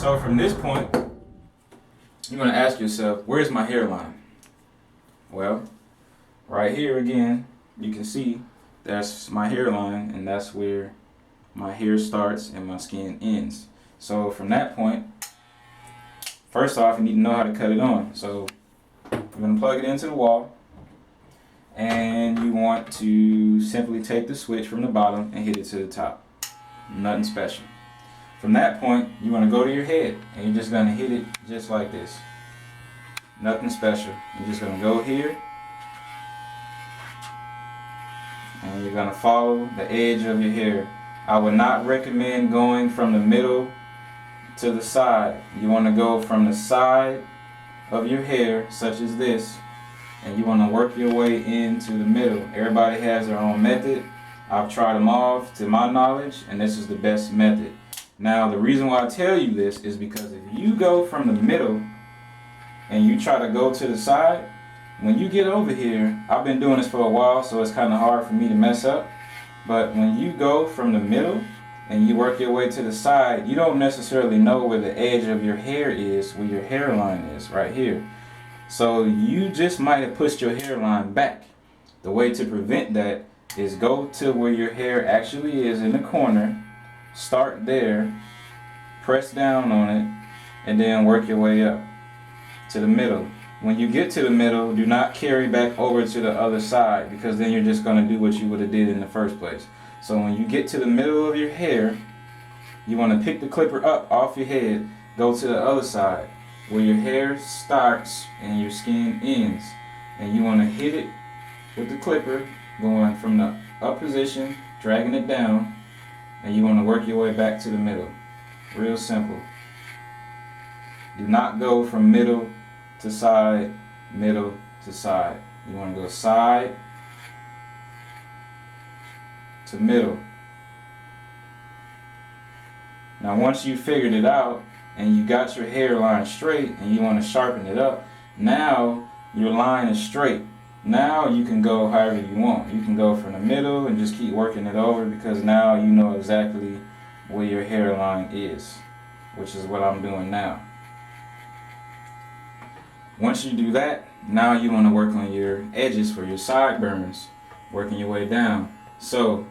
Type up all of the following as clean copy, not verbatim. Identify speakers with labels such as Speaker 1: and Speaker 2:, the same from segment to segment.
Speaker 1: So from this point, you're going to ask yourself, where's my hairline? Well, right here again, you can see that's my hairline, and that's where my hair starts and my skin ends. So from that point, first off, you need to know how to cut it on. So you're going to plug it into the wall, and you want to simply take the switch from the bottom and hit it to the top. Nothing special. From that point, you want to go to your head, and you're just going to hit it just like this. Nothing special. You're just going to go here, and you're going to follow the edge of your hair. I would not recommend going from the middle to the side. You want to go from the side of your hair, such as this, and you want to work your way into the middle. Everybody has their own method. I've tried them all to my knowledge, and this is the best method. Now, the reason why I tell you this is because if you go from the middle and you try to go to the side, when you get over here, I've been doing this for a while, so it's kind of hard for me to mess up, but when you go from the middle and you work your way to the side, you don't necessarily know where the edge of your hair is, where your hairline is, right here. So you just might have pushed your hairline back. The way to prevent that is go to where your hair actually is in the corner, start there, press down on it, and then work your way up to the middle. When you get to the middle, do not carry back over to the other side, because then you're just going to do what you would have did in the first place. So when you get to the middle of your hair, you want to pick the clipper up off your head, go to the other side where your hair starts and your skin ends, and you want to hit it with the clipper going from the up position, dragging it down, and you want to work your way back to the middle. Real simple. Do not go from middle to side, middle to side. You want to go side to middle. Now once you figured it out and you got your hairline straight and you want to sharpen it up, now your line is straight. Now you can go however you want. You can go from the middle and just keep working it over, because now you know exactly where your hairline is, which is what I'm doing now. Once you do that, now you want to work on your edges for your sideburns, working your way down. So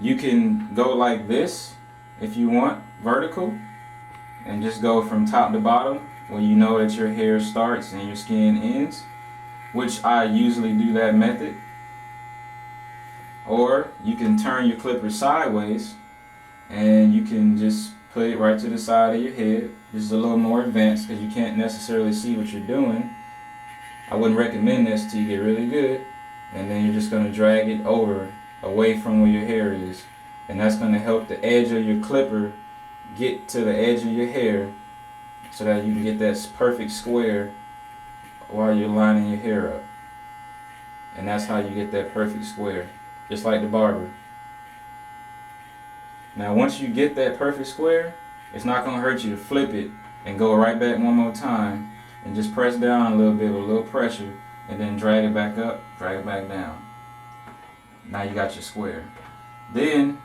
Speaker 1: you can go like this if you want, vertical, and just go from top to bottom where you know that your hair starts and your skin ends, which I usually do that method. Or you can turn your clipper sideways and you can just put it right to the side of your head. This is a little more advanced because you can't necessarily see what you're doing. I wouldn't recommend this till you get really good, and then you're just going to drag it over away from where your hair is, and that's going to help the edge of your clipper get to the edge of your hair so that you can get that perfect square while you're lining your hair up. And that's how you get that perfect square, just like the barber. Now once you get that perfect square, it's not going to hurt you to flip it and go right back one more time and just press down a little bit with a little pressure, and then drag it back up, drag it back down. Now you got your square. Then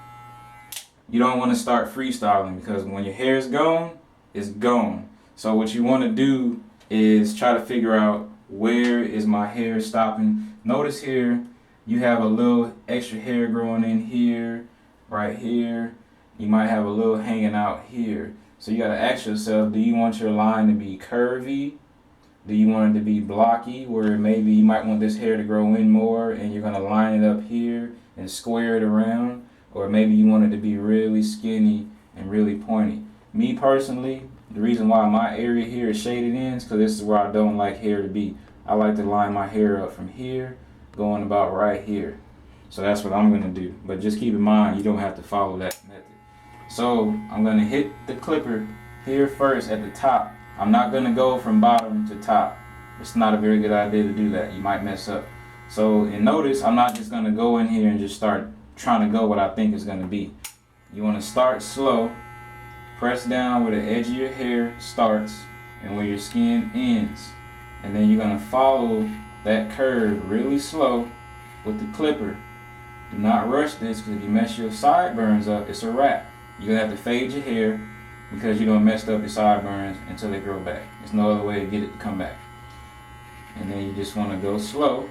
Speaker 1: you don't want to start freestyling, because when your hair is gone, it's gone. So what you want to do is try to figure out, where is my hair stopping. Notice here you have a little extra hair growing in here, right here. You might have a little hanging out here. So you got to ask yourself, do you want your line to be curvy? Do you want it to be blocky, where maybe you might want this hair to grow in more and you're going to line it up here and square it around? Or maybe you want it to be really skinny and really pointy. Me personally, the reason why my area here is shaded in is because this is where I don't like hair to be. I like to line my hair up from here, going about right here. So that's what I'm going to do. But just keep in mind, you don't have to follow that method. So I'm going to hit the clipper here first at the top. I'm not going to go from bottom to top. It's not a very good idea to do that. You might mess up. So, and notice I'm not just going to go in here and just start trying to go what I think is going to be. You want to start slow, press down where the edge of your hair starts and where your skin ends, and then you're going to follow that curve really slow with the clipper. Do not rush this, because if you mess your sideburns up, it's a wrap. You're going to have to fade your hair because you don't messed up your sideburns until they grow back. There's no other way to get it to come back. And then you just want to go slow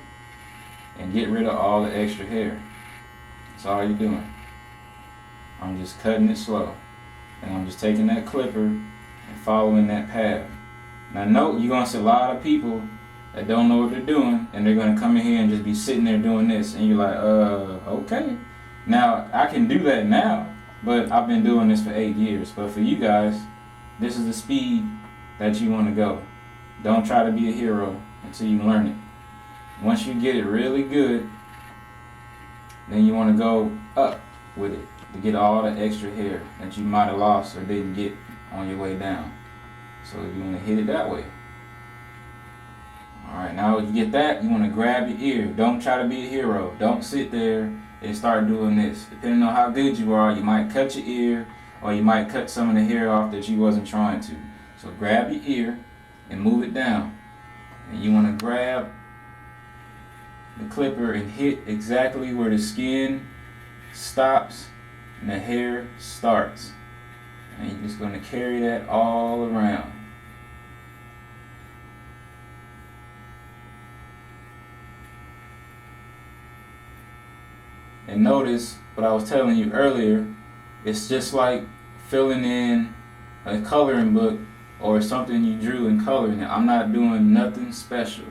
Speaker 1: and get rid of all the extra hair. That's all you're doing. I'm just cutting it slow. And I'm just taking that clipper and following that path. Now note, you're going to see a lot of people that don't know what they're doing, and they're going to come in here and just be sitting there doing this. And you're like, okay. Now, I can do that now, but I've been doing this for 8 years. But for you guys, this is the speed that you want to go. Don't try to be a hero until you learn it. Once you get it really good, then you want to go up with it to get all the extra hair that you might have lost or didn't get on your way down. So you want to hit it that way. Alright, now you get that, you want to grab your ear. Don't try to be a hero. Don't sit there and start doing this. Depending on how good you are, you might cut your ear, or you might cut some of the hair off that you wasn't trying to. So grab your ear and move it down. And you want to grab the clipper and hit exactly where the skin stops and the hair starts. And you're just going to carry that all around. And notice what I was telling you earlier, it's just like filling in a coloring book or something you drew in coloring. I'm not doing nothing special.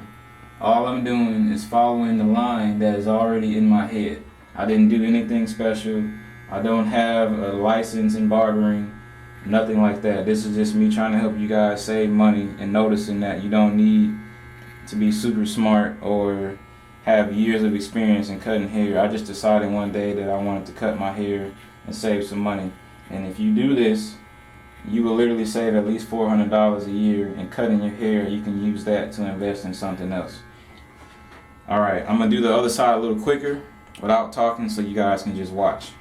Speaker 1: All I'm doing is following the line that is already in my head. I didn't do anything special. I don't have a license in barbering, nothing like that. This is just me trying to help you guys save money and noticing that you don't need to be super smart or have years of experience in cutting hair. I just decided one day that I wanted to cut my hair and save some money. And if you do this, you will literally save at least $400 a year in cutting your hair. You can use that to invest in something else. Alright, I'm going to do the other side a little quicker without talking so you guys can just watch.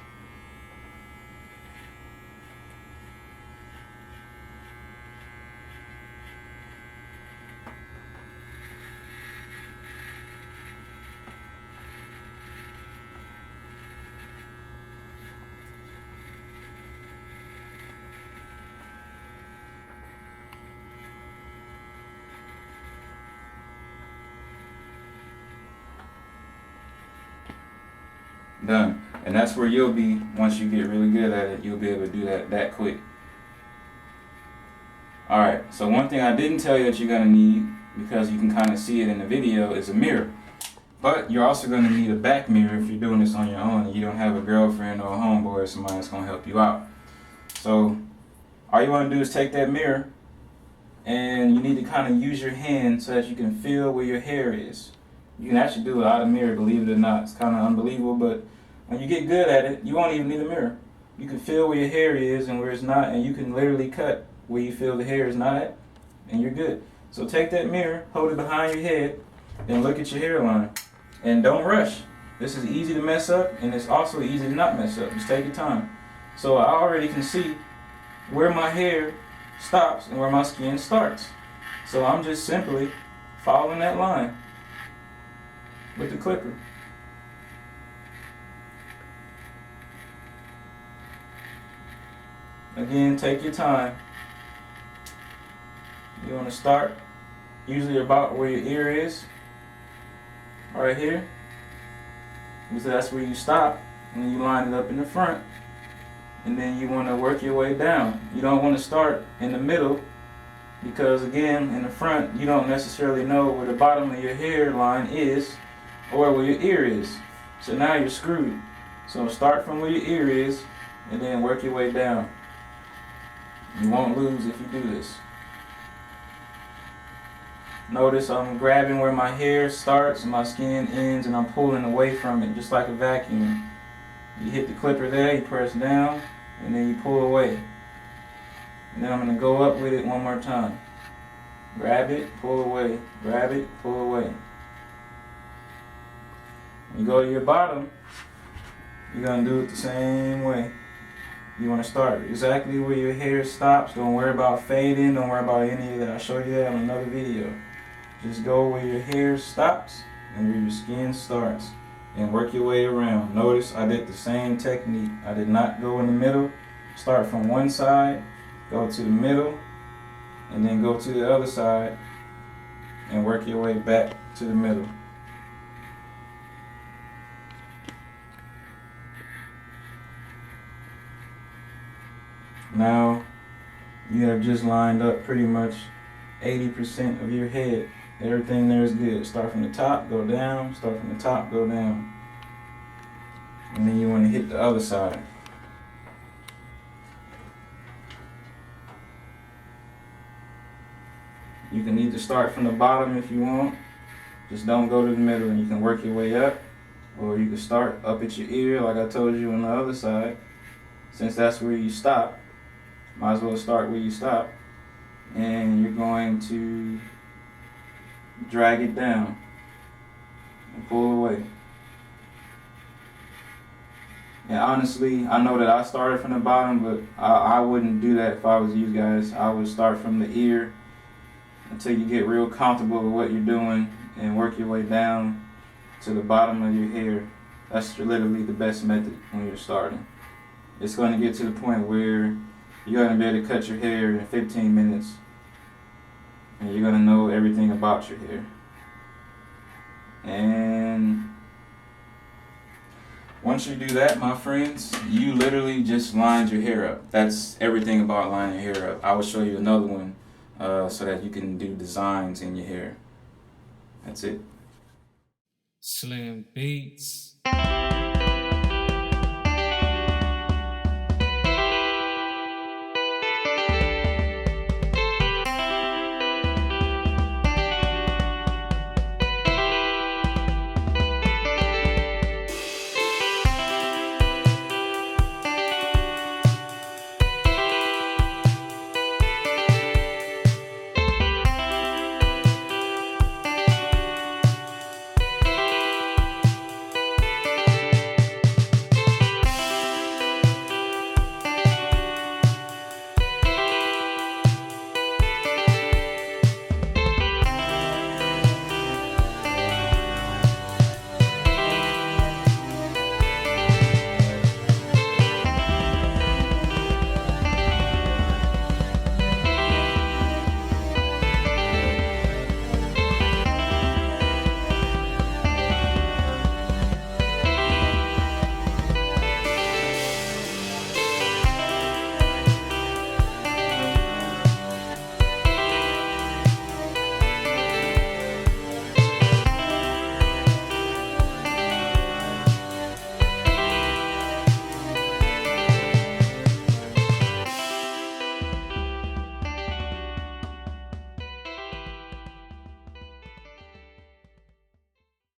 Speaker 1: Done. And that's where you'll be once you get really good at it. You'll be able to do that quick. Alright, so one thing I didn't tell you that you're going to need, because you can kind of see it in the video, is a mirror. But you're also going to need a back mirror if you're doing this on your own and you don't have a girlfriend or a homeboy or somebody that's going to help you out. So all you want to do is take that mirror, and you need to kind of use your hand so that you can feel where your hair is. You can actually do it without a mirror, believe it or not. It's kind of unbelievable, but when you get good at it, you won't even need a mirror. You can feel where your hair is and where it's not, and you can literally cut where you feel the hair is not at, and you're good. So take that mirror, hold it behind your head, and look at your hairline. And don't rush. This is easy to mess up, and it's also easy to not mess up. Just take your time. So I already can see where my hair stops and where my skin starts. So I'm just simply following that line with the clipper. Again, take your time. You want to start usually about where your ear is, right here, because that's where you stop, and then you line it up in the front, and then you want to work your way down. You don't want to start in the middle, because again, in the front, you don't necessarily know where the bottom of your hairline is or where your ear is. So now you're screwed. So start from where your ear is and then work your way down. You won't lose if you do this. Notice I'm grabbing where my hair starts and my skin ends, and I'm pulling away from it just like a vacuum. You hit the clipper there, you press down, and then you pull away. And then I'm going to go up with it one more time. Grab it, pull away, grab it, pull away. When you go to your bottom, you're going to do it the same way. You want to start exactly where your hair stops. Don't worry about fading, don't worry about any of that. I'll show you that on another video. Just go where your hair stops and where your skin starts, and work your way around. Notice I did the same technique. I did not go in the middle. Start from one side go to the middle, and then go to the other side and work your way back to the middle. Now you have just lined up pretty much 80% of your head. Everything there is good. Start from the top, go down, start from the top, go down. And then you want to hit the other side. You can either start from the bottom if you want, just don't go to the middle, and you can work your way up. Or you can start up at your ear like I told you on the other side. Since that's where you stop, might as well start where you stop. And you're going to drag it down and pull away. And honestly, I know that I started from the bottom, but I wouldn't do that if I was you guys. I would start from the ear until you get real comfortable with what you're doing and work your way down to the bottom of your hair. That's literally the best method when you're starting. It's going to get to the point where you're going to be able to cut your hair in 15 minutes and you're going to know everything about your hair. And once you do that, my friends, you literally just lined your hair up. That's everything about lining your hair up. I will show you another one so that you can do designs in your hair. That's it.
Speaker 2: SLIMBEATZ.